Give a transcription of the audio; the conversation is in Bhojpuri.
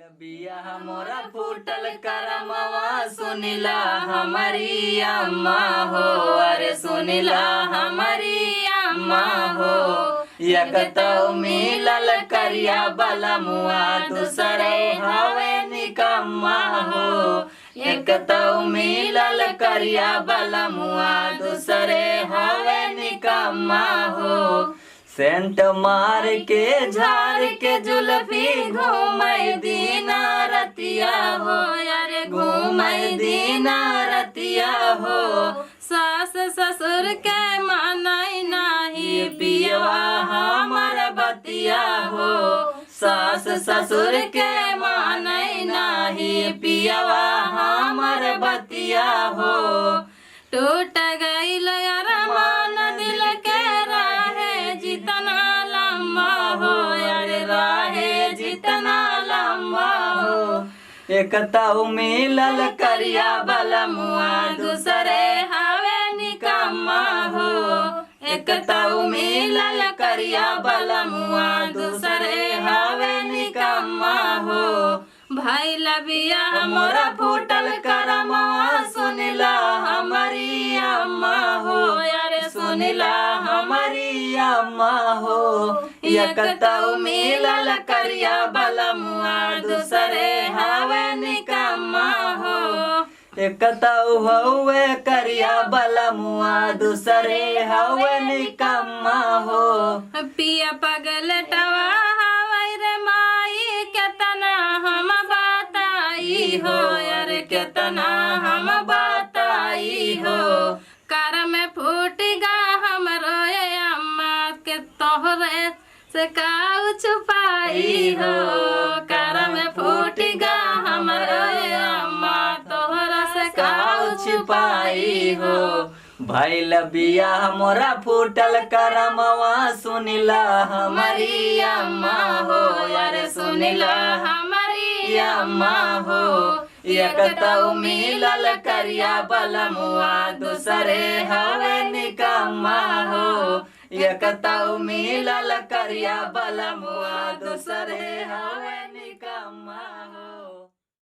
बिया मोरा फूटल करमवा सुनिला हमारी अम्मा हो। अरे सुनिला हमारी अम्मा हो। एक तो मिलल करिया बलमुआ दूसरे हवे निकम्मा हो। एक तो मिलल करिया बलमुआ दूसरे हवे निकम्मा हो। सेंट मार के झार के जुल्फी घूमय दीना रतिया हो। अरे घूमय दीना रतिया हो। सास ससुर के मानय नाही पियवा हमर बतिया हो। सास ससुर के मानय नाही पियवा हमर बतिया हो। टूट गइल अरमान दिल के राहे जितना लम्बा हो। अरे राहे जितना लम्बा हो। एक तो मिलल करिया बलमुआ दूसरे हवे निकम्मा हो। एक तो मिलल करिया बलमुआ दूसरे हवे निकम्मा हो। भाई लबिया मोरा फूटल करमवा सुनिला हमारी अम्मा हो। अरे सुनिला हमारी अम्मा हो। एक तो मिलल करिया बलमुआ दूसरे हवे निकम्मा हो। एक तो हवे करिया बलमुआ दूसरे हवे निकम्मा हो। पिया पगल टवा हवै रे माई केतना हम बताई हो। अरे केतना हम बताई हो। कर में फूट गा हमरो अम्मा के तोहरे से काऊ छुपाई हो। कर में फूट गा हमरो अम्मा तोहरा से काऊ छुपाई हो। भइल बिया मोरा फूटल करमवा सुनिला हमारी अम्मा हो। अरे सुनिला हमारी अम्मा हो। एक तो मिलल करिया बलमुआ दूसरे हवे निकम्मा हो। एक तो मिलल करिया बलमुआ दूसरे हवे निकम्मा हो।